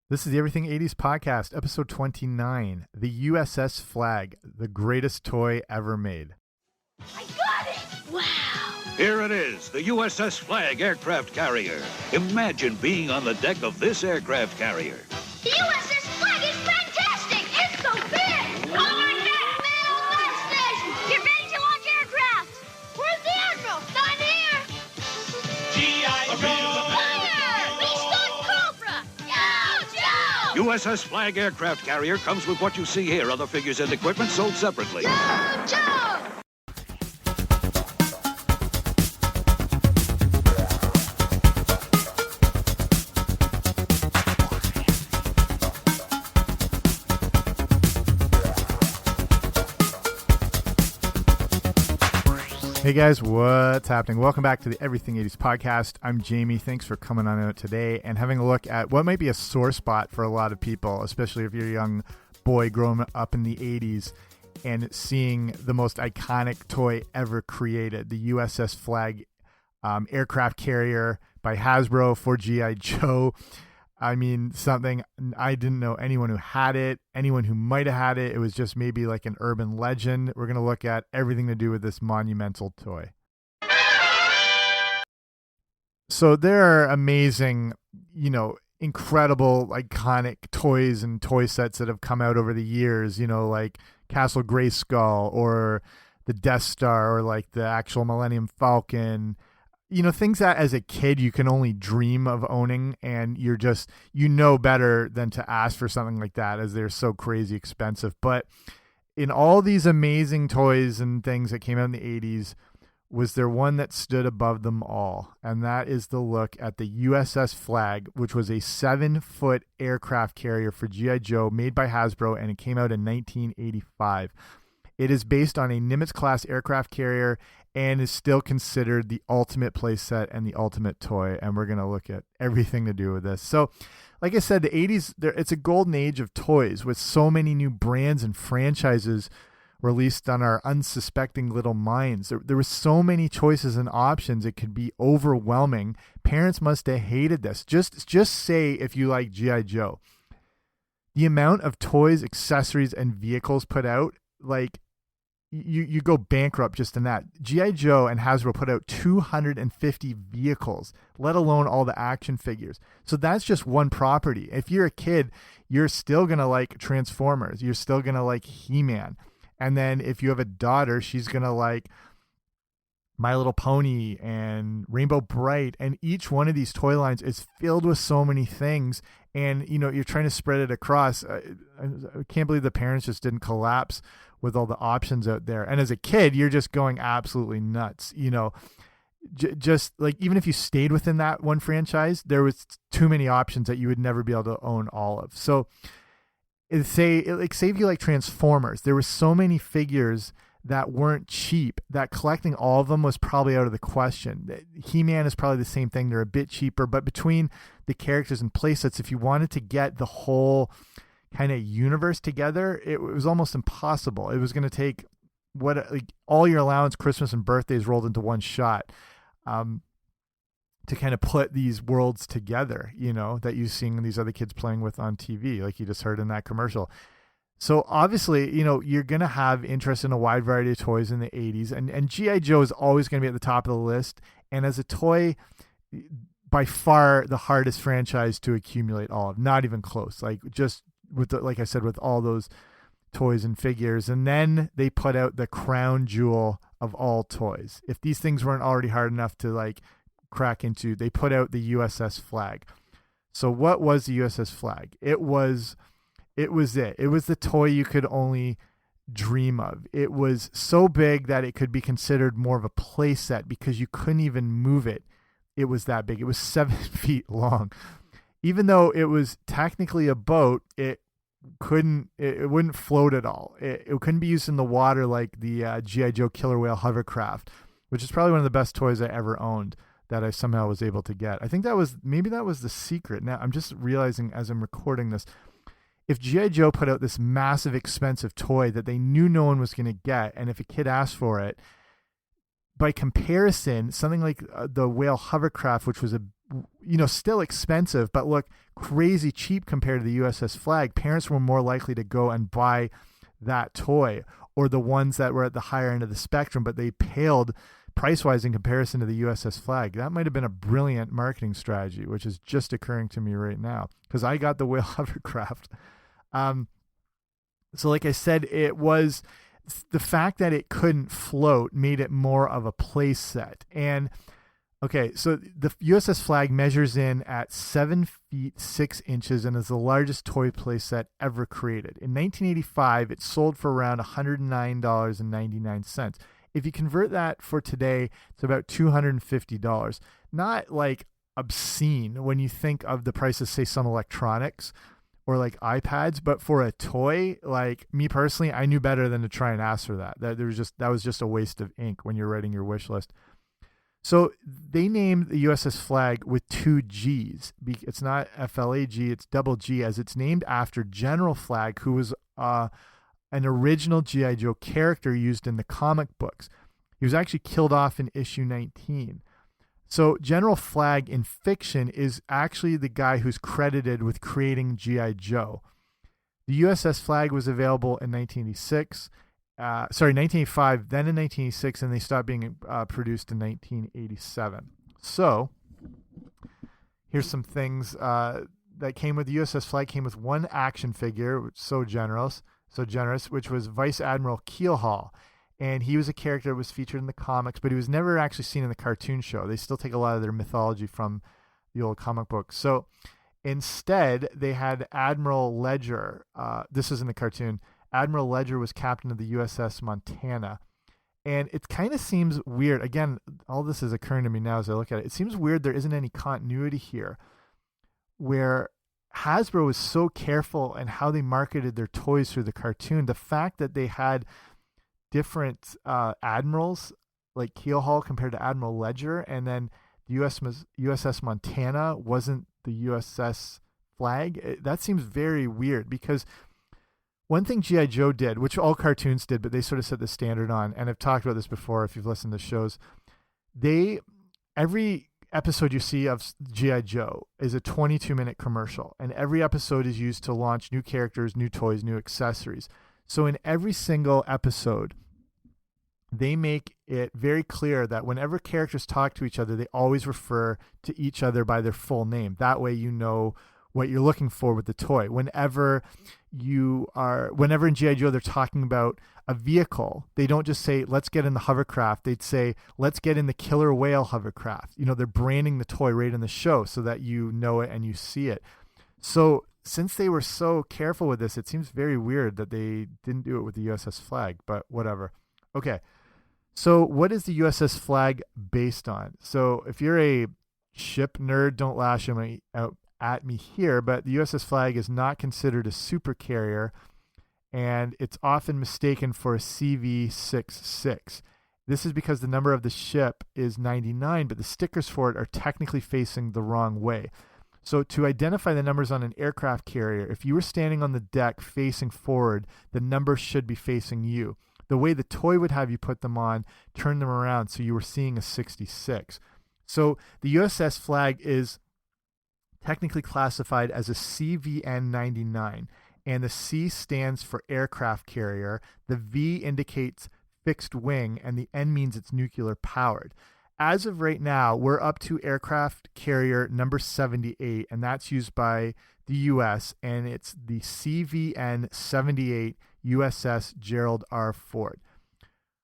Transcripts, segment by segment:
This is the Everything 80s podcast, episode 29, the USS Flagg, the greatest toy ever made. I got it! Wow! Here it is, the USS Flagg aircraft carrier. Imagine being on the deck of this aircraft carrier. The USS Flagg is fantastic! It's so big! Over that middle launch station! Get ready to launch aircraft! Where's the Admiral? Not here! G.I. Joe! Fire! Beast on Cobra! Yo, Joe! USS Flagg aircraft carrier comes with what you see here. Other figures and equipment sold separately. Yo, Joe! Hey guys, what's happening? Welcome back to the Everything 80s podcast. I'm Jamie. Thanks for coming on out today and having a look at what might be a sore spot for a lot of people, especially if you're a young boy growing up in the 80s and seeing the most iconic toy ever created, the USS Flagg aircraft carrier by Hasbro for G.I. Joe. I mean, something I didn't know anyone who had it, anyone who might have had it. It was just maybe like an urban legend. We're going to look at everything to do with this monumental toy. So there are amazing, incredible, iconic toys and toy sets that have come out over the years, like Castle Grayskull or the Death Star or like the actual Millennium Falcon. Things that as a kid you can only dream of owning, and you're just, better than to ask for something like that as they're so crazy expensive. But in all these amazing toys and things that came out in the 80s, was there one that stood above them all? And that is the look at the USS Flagg, which was a 7-foot aircraft carrier for G.I. Joe made by Hasbro, and it came out in 1985. It is based on a Nimitz-class aircraft carrier and is still considered the ultimate playset and the ultimate toy, and we're going to look at everything to do with this. So, like I said, the 80s, it's a golden age of toys with so many new brands and franchises released on our unsuspecting little minds. There were so many choices and options, it could be overwhelming. Parents must have hated this. Just say if you like G.I. Joe. The amount of toys, accessories, and vehicles put out, you go bankrupt just in that. G.I. Joe and Hasbro put out 250 vehicles, let alone all the action figures. So that's just one property. If you're a kid, you're still going to like Transformers. You're still going to like He-Man. And then if you have a daughter, she's going to like My Little Pony and Rainbow Bright. And each one of these toy lines is filled with so many things. And, you're trying to spread it across. I can't believe the parents just didn't collapse with all the options out there. And as a kid, you're just going absolutely nuts. Just like, even if you stayed within that one franchise, there was too many options that you would never be able to own all of. So say if you like Transformers, there were so many figures that weren't cheap that collecting all of them was probably out of the question. He-Man is probably the same thing. They're a bit cheaper, but between the characters and playsets, if you wanted to get the whole kind of universe together, it was almost impossible. It was going to take all your allowance, Christmas and birthdays rolled into one shot to kind of put these worlds together, that you're seeing these other kids playing with on TV, like you just heard in that commercial. So obviously, you're going to have interest in a wide variety of toys in the 80s, and G.I. Joe is always going to be at the top of the list. And as a toy, by far the hardest franchise to accumulate all of, not even close. Like I said, with all those toys and figures. And then they put out the crown jewel of all toys. If these things weren't already hard enough to crack into, they put out the USS Flagg. So what was the USS Flagg? It was the toy you could only dream of. It was so big that it could be considered more of a play set because you couldn't even move it. It was that big. It was 7 feet long. Even though it was technically a boat, it wouldn't float at all. It couldn't be used in the water like the G.I. Joe Killer Whale hovercraft, which is probably one of the best toys I ever owned that I somehow was able to get. I think maybe that was the secret. Now I'm just realizing as I'm recording this, if G.I. Joe put out this massive expensive toy that they knew no one was going to get, and if a kid asked for it, by comparison, something like the Whale hovercraft, which was still expensive, but look crazy cheap compared to the USS Flagg. Parents were more likely to go and buy that toy, or the ones that were at the higher end of the spectrum, but they paled price-wise in comparison to the USS Flagg. That might have been a brilliant marketing strategy, which is just occurring to me right now, because I got the whale hovercraft. So like I said, it was the fact that it couldn't float made it more of a play set. And okay, so the USS Flagg measures in at 7 feet 6 inches and is the largest toy play set ever created. In 1985, it sold for around $109.99. If you convert that for today, it's about $250. Not like obscene when you think of the prices, say, some electronics or like iPads, but for a toy, like me personally, I knew better than to try and ask for that. That was just a waste of ink when you're writing your wish list. So they named the USS Flagg with 2 G's. It's not FLAG, it's double G, as it's named after General Flagg, who was an original G.I. Joe character used in the comic books. He was actually killed off in issue 19. So General Flagg in fiction is actually the guy who's credited with creating G.I. Joe. The USS Flagg was available in 1985, then in 1986, and they stopped being produced in 1987. So here's some things that came with the USS Flagg. Came with 1 action figure, which is so generous, which was Vice Admiral Keelhaul. And he was a character that was featured in the comics, but he was never actually seen in the cartoon show. They still take a lot of their mythology from the old comic books. So instead, they had Admiral Ledger. This is in the cartoon. Admiral Ledger was captain of the USS Montana. And it kind of seems weird. Again, all this is occurring to me now as I look at it. It seems weird there isn't any continuity here, where Hasbro was so careful in how they marketed their toys through the cartoon. The fact that they had different admirals, like Keelhaul compared to Admiral Ledger, and then the USS Montana wasn't the USS Flagg, that seems very weird, because one thing G.I. Joe did, which all cartoons did, but they sort of set the standard on, and I've talked about this before if you've listened to shows, every episode you see of G.I. Joe is a 22-minute commercial, and every episode is used to launch new characters, new toys, new accessories. So in every single episode, they make it very clear that whenever characters talk to each other, they always refer to each other by their full name. That way you know what you're looking for with the toy. Whenever in G.I. Joe they're talking about a vehicle, they don't just say, let's get in the hovercraft. They'd say, let's get in the killer whale hovercraft. They're branding the toy right in the show so that you know it and you see it. So since they were so careful with this, it seems very weird that they didn't do it with the USS Flagg, but whatever. Okay, so what is the USS Flagg based on? So if you're a ship nerd, don't lash out at me here, but the USS Flagg is not considered a supercarrier, and it's often mistaken for a CV-66. This is because the number of the ship is 99, but the stickers for it are technically facing the wrong way. So to identify the numbers on an aircraft carrier, if you were standing on the deck facing forward, the numbers should be facing you. The way the toy would have you put them on, turn them around so you were seeing a 66. So the USS Flagg is technically classified as a CVN-99, and the C stands for aircraft carrier, the V indicates fixed wing, and the N means it's nuclear powered. As of right now, we're up to aircraft carrier number 78, and that's used by the U.S., and it's the CVN-78 USS Gerald R. Ford.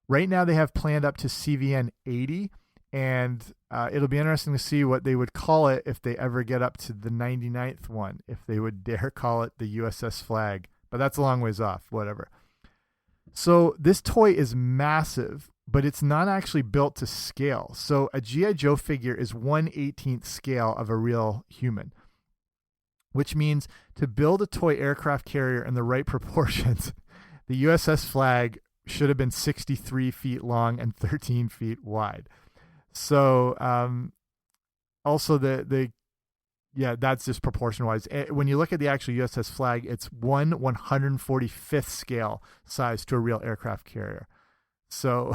Right now, they have planned up to CVN-80, and it'll be interesting to see what they would call it if they ever get up to the 99th one, if they would dare call it the USS Flagg. But that's a long ways off, whatever. So this toy is massive, but it's not actually built to scale. So a G.I. Joe figure is 1/18th scale of a real human, which means to build a toy aircraft carrier in the right proportions, the USS Flagg should have been 63 feet long and 13 feet wide. So also that's just proportion wise. When you look at the actual USS Flagg, it's 1/145th scale size to a real aircraft carrier. So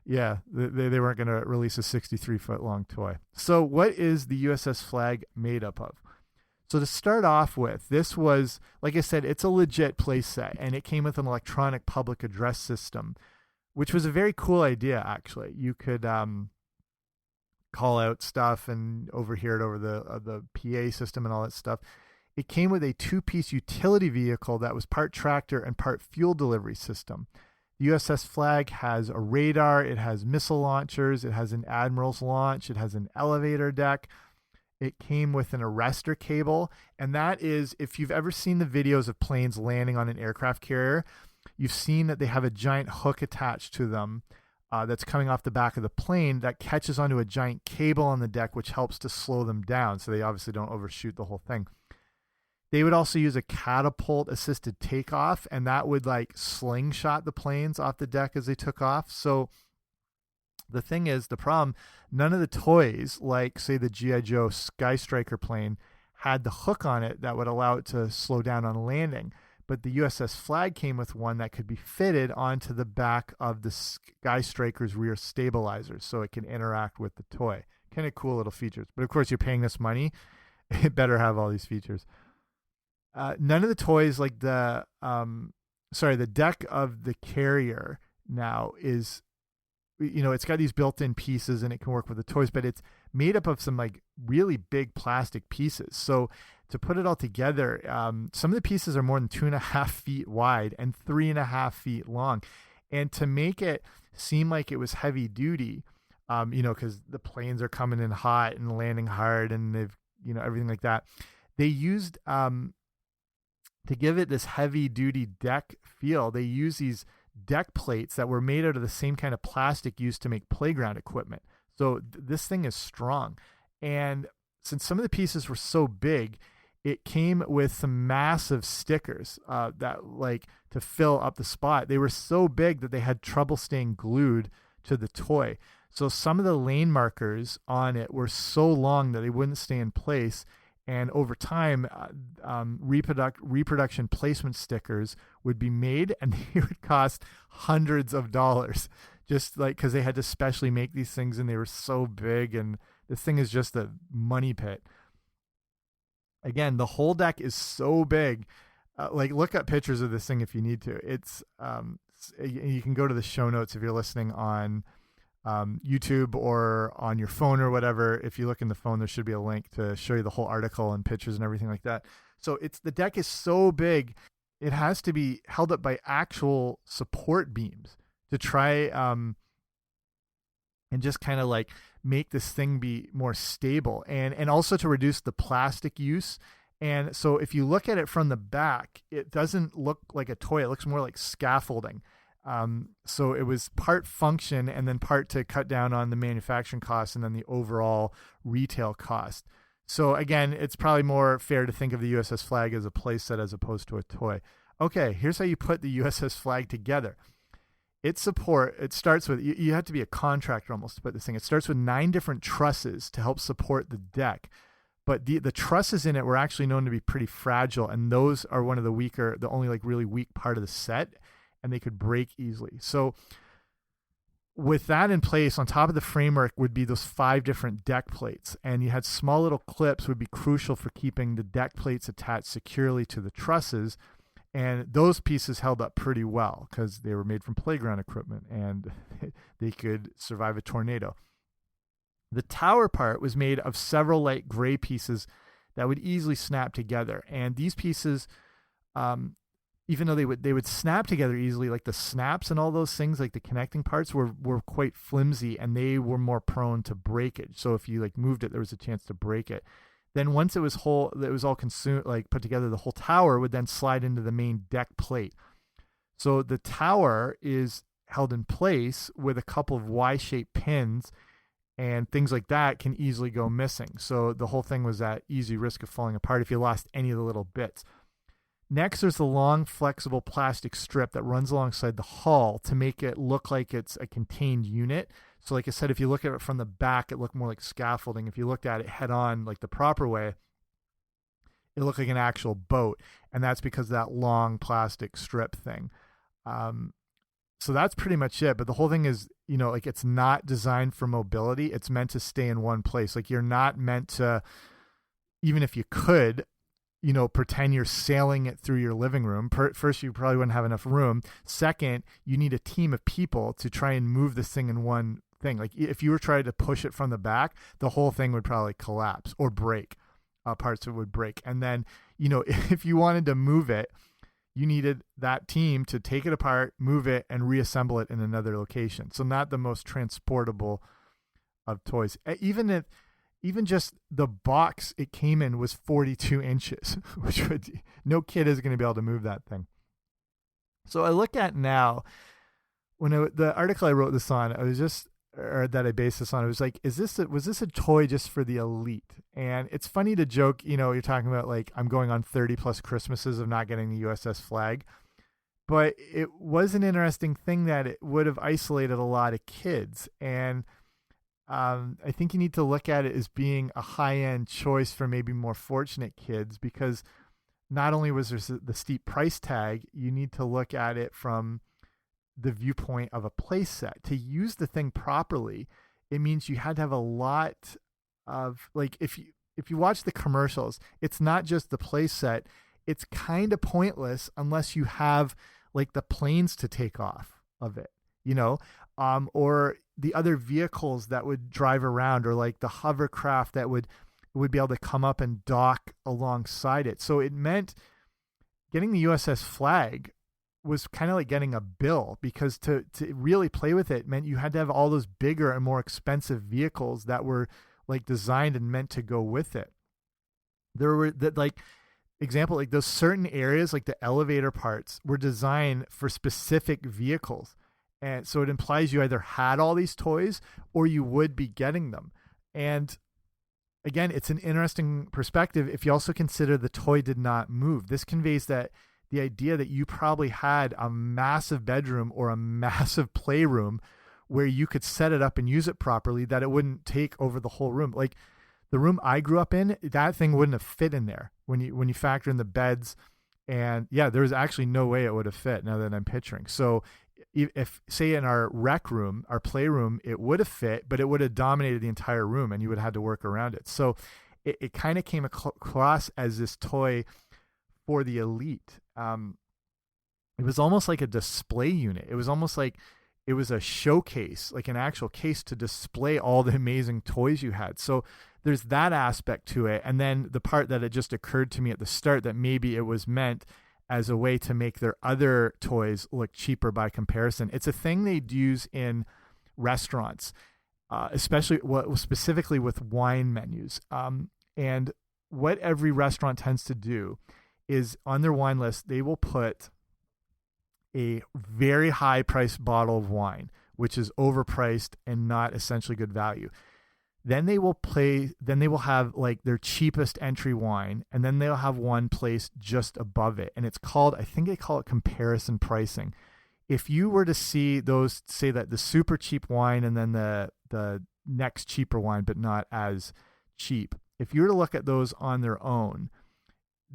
Yeah, they weren't going to release a 63-foot long toy. So what is the USS Flagg made up of? So to start off with, this was, like I said, it's a legit playset, and it came with an electronic public address system, which was a very cool idea, actually. You could call out stuff and overhear it over the PA system and all that stuff. It came with a 2-piece utility vehicle that was part tractor and part fuel delivery system. The USS Flagg has a radar, it has missile launchers, it has an admiral's launch, it has an elevator deck. It came with an arrestor cable, and that is, if you've ever seen the videos of planes landing on an aircraft carrier, you've seen that they have a giant hook attached to them that's coming off the back of the plane that catches onto a giant cable on the deck, which helps to slow them down, so they obviously don't overshoot the whole thing. They would also use a catapult assisted takeoff, and that would like slingshot the planes off the deck as they took off. So the thing is, the problem, none of the toys, like say the G.I. Joe Sky Striker plane, had the hook on it that would allow it to slow down on landing. But the USS Flagg came with one that could be fitted onto the back of the Sky Striker's rear stabilizers, so it can interact with the toy. Kind of cool little features. But of course, you're paying this money, it better have all these features. None of the toys, like the deck of the carrier now is, it's got these built-in pieces and it can work with the toys, but it's made up of some like really big plastic pieces. So to put it all together, some of the pieces are more than 2.5 feet wide and 3.5 feet long. And to make it seem like it was heavy duty, because the planes are coming in hot and landing hard and they've, everything like that, they used, to give it this heavy duty deck feel, they use these deck plates that were made out of the same kind of plastic used to make playground equipment. So this thing is strong. And since some of the pieces were so big, it came with some massive stickers that like to fill up the spot. They were so big that they had trouble staying glued to the toy. So some of the lane markers on it were so long that they wouldn't stay in place. And over time, reproduction placement stickers would be made, and they would cost hundreds of dollars, just like because they had to specially make these things, and they were so big. And this thing is just a money pit. Again, the whole deck is so big. Like, look up pictures of this thing if you need to. It's you can go to the show notes if you're listening on YouTube or on your phone or whatever. If you look in the phone, there should be a link to show you the whole article and pictures and everything like that. So the deck is so big, it has to be held up by actual support beams to try and just kind of like make this thing be more stable, and also to reduce the plastic use. And so if you look at it from the back, it doesn't look like a toy. It looks more like scaffolding. So it was part function and then part to cut down on the manufacturing costs and then the overall retail cost. So again, it's probably more fair to think of the USS Flagg as a playset as opposed to a toy. Okay, here's how you put the USS Flagg together. It starts with, you have to be a contractor almost to put this thing. It starts with 9 different trusses to help support the deck. But the trusses in it were actually known to be pretty fragile, and those are one of the only like really weak part of the set, and they could break easily. So with that in place, on top of the framework would be those 5 different deck plates, and you had small little clips would be crucial for keeping the deck plates attached securely to the trusses, and those pieces held up pretty well because they were made from playground equipment and they could survive a tornado. The tower part was made of several light gray pieces that would easily snap together, and these pieces, even though they would snap together easily, like the snaps and all those things, like the connecting parts were quite flimsy, and they were more prone to breakage. So if you like moved it, there was a chance to break it. Then once it was all consumed, like put together, the whole tower would then slide into the main deck plate. So the tower is held in place with a couple of Y-shaped pins, and things like that can easily go missing. So the whole thing was at easy risk of falling apart if you lost any of the little bits. Next, there's the long, flexible plastic strip that runs alongside the hull to make it look like it's a contained unit. So like I said, if you look at it from the back, it looked more like scaffolding. If you looked at it head on, like the proper way, it looked like an actual boat. And that's because of that long plastic strip thing. So that's pretty much it. But the whole thing is, you know, like it's not designed for mobility. It's meant to stay in one place. Like you're not meant to, even if you could, you know, pretend you're sailing it through your living room. First, you probably wouldn't have enough room. Second, you need a team of people to try and move this thing in one thing. Like if you were trying to push it from the back, the whole thing would probably collapse or break. Parts of it would break. And then, you know, if you wanted to move it, you needed that team to take it apart, move it, and reassemble it in another location. So not the most transportable of toys. Even just the box it came in was 42 inches, which no kid is going to be able to move that thing. So I look at now, the article I wrote this on, that I based this on, it was like, was this a toy just for the elite? And it's funny to joke, you know, you're talking about like, I'm going on 30 plus Christmases of not getting the USS Flagg, but it was an interesting thing that it would have isolated a lot of kids. And I think you need to look at it as being a high-end choice for maybe more fortunate kids, because not only was there the steep price tag, you need to look at it from the viewpoint of a play set. To use the thing properly, it means you had to have a lot of, like, if you watch the commercials, it's not just the play set. It's kind of pointless unless you have like the planes to take off of it, you know, or the other vehicles that would drive around, or like the hovercraft that would be able to come up and dock alongside it. So it meant getting the USS Flagg was kind of like getting a bill, because to really play with it meant you had to have all those bigger and more expensive vehicles that were like designed and meant to go with it. There were that, like, example, like those certain areas, like the elevator parts, were designed for specific vehicles. And so it implies you either had all these toys or you would be getting them. And again, it's an interesting perspective if you also consider the toy did not move. This conveys that the idea that you probably had a massive bedroom or a massive playroom where you could set it up and use it properly, that it wouldn't take over the whole room. Like the room I grew up in, that thing wouldn't have fit in there when you factor in the beds. And yeah, there was actually no way it would have fit, now that I'm picturing. So if say in our rec room, our playroom, it would have fit, but it would have dominated the entire room and you would have had to work around it. So it kind of came across as this toy for the elite. It was almost like a display unit. It was almost like it was a showcase, like an actual case to display all the amazing toys you had. So there's that aspect to it. And then the part that it just occurred to me at the start, that maybe it was meant as a way to make their other toys look cheaper by comparison. It's a thing they'd use in restaurants, specifically with wine menus. And what every restaurant tends to do is on their wine list, they will put a very high priced bottle of wine, which is overpriced and not essentially good value. Then they will have like their cheapest entry wine, and then they'll have one placed just above it. And it's called, I think they call it comparison pricing. If you were to see those, say that the super cheap wine and then the next cheaper wine, but not as cheap, if you were to look at those on their own,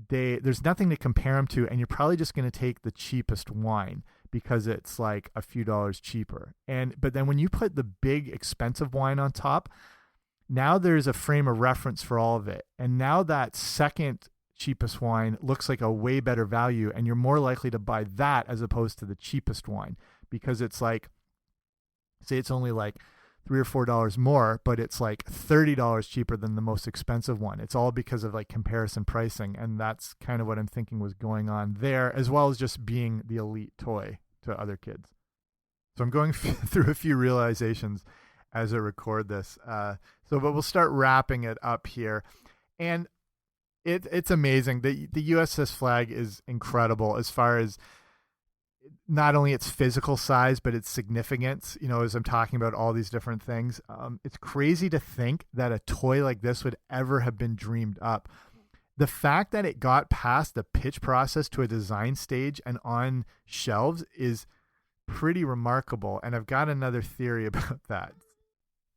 there's nothing to compare them to, and you're probably just going to take the cheapest wine because it's like a few dollars cheaper. But then when you put the big expensive wine on top, now there's a frame of reference for all of it. And now that second cheapest wine looks like a way better value, and you're more likely to buy that as opposed to the cheapest wine, because it's like, say it's only like $3 or $4 more, but it's like $30 cheaper than the most expensive one. It's all because of like comparison pricing. And that's kind of what I'm thinking was going on there, as well as just being the elite toy to other kids. So I'm going through a few realizations as I record this. But we'll start wrapping it up here. And it's amazing. The USS Flagg is incredible as far as not only its physical size, but its significance, you know, as I'm talking about all these different things. It's crazy to think that a toy like this would ever have been dreamed up. The fact that it got past the pitch process to a design stage and on shelves is pretty remarkable. And I've got another theory about that.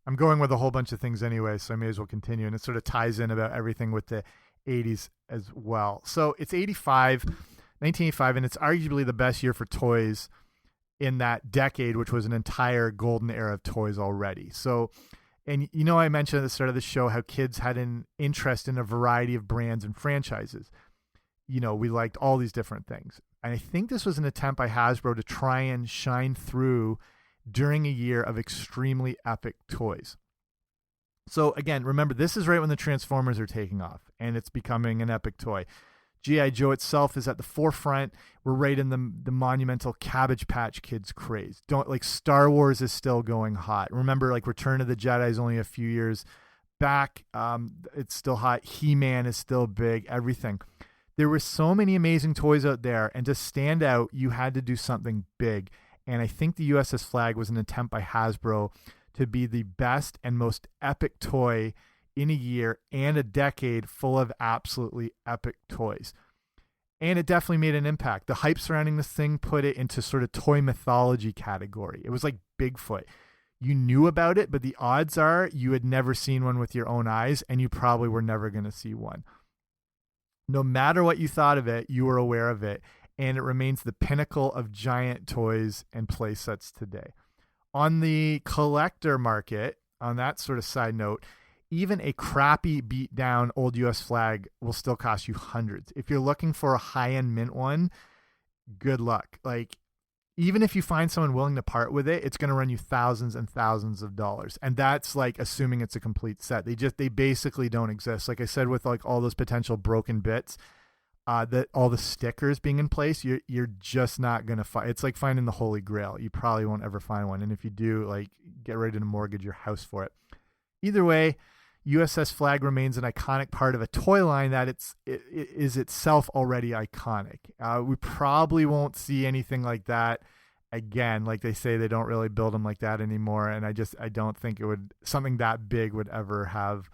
I'm going with a whole bunch of things anyway, so I may as well continue. And it sort of ties in about everything with the 80s as well. So it's 1985, and it's arguably the best year for toys in that decade, which was an entire golden era of toys already. So, and you know, I mentioned at the start of the show how kids had an interest in a variety of brands and franchises. You know, we liked all these different things. And I think this was an attempt by Hasbro to try and shine through during a year of extremely epic toys. So again, remember, this is right when the Transformers are taking off and it's becoming an epic toy. G.I. Joe itself is at the forefront. We're right in the monumental Cabbage Patch Kids craze. Star Wars is still going hot. Remember, like Return of the Jedi is only a few years back. It's still hot. He-Man is still big. Everything. There were so many amazing toys out there, and to stand out, you had to do something big. And I think the USS Flagg was an attempt by Hasbro to be the best and most epic toy in a year and a decade full of absolutely epic toys. And it definitely made an impact. The hype surrounding this thing put it into sort of toy mythology category. It was like Bigfoot. You knew about it, but the odds are you had never seen one with your own eyes, and you probably were never going to see one. No matter what you thought of it, you were aware of it, and it remains the pinnacle of giant toys and play sets today. On the collector market, on that sort of side note, even a crappy beat down old US Flagg will still cost you hundreds. If you're looking for a high-end mint one, good luck. Like, even if you find someone willing to part with it, it's going to run you thousands and thousands of dollars. And that's like assuming it's a complete set. They basically don't exist. Like I said, with like all those potential broken bits, that all the stickers being in place, you're just not going to find. It's like finding the Holy Grail. You probably won't ever find one. And if you do, like, get ready to mortgage your house for it. Either way, USS Flagg remains an iconic part of a toy line that it is itself already iconic. We probably won't see anything like that again. Like they say, they don't really build them like that anymore. And I don't think something that big would ever have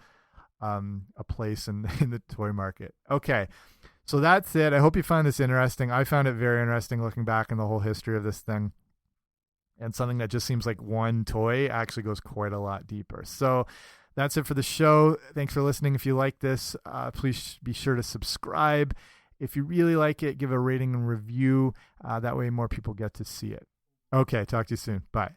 a place in the toy market. Okay. So that's it. I hope you find this interesting. I found it very interesting looking back in the whole history of this thing. And something that just seems like one toy actually goes quite a lot deeper. So that's it for the show. Thanks for listening. If you like this, please be sure to subscribe. If you really like it, give a rating and review. That way more people get to see it. Okay, talk to you soon. Bye.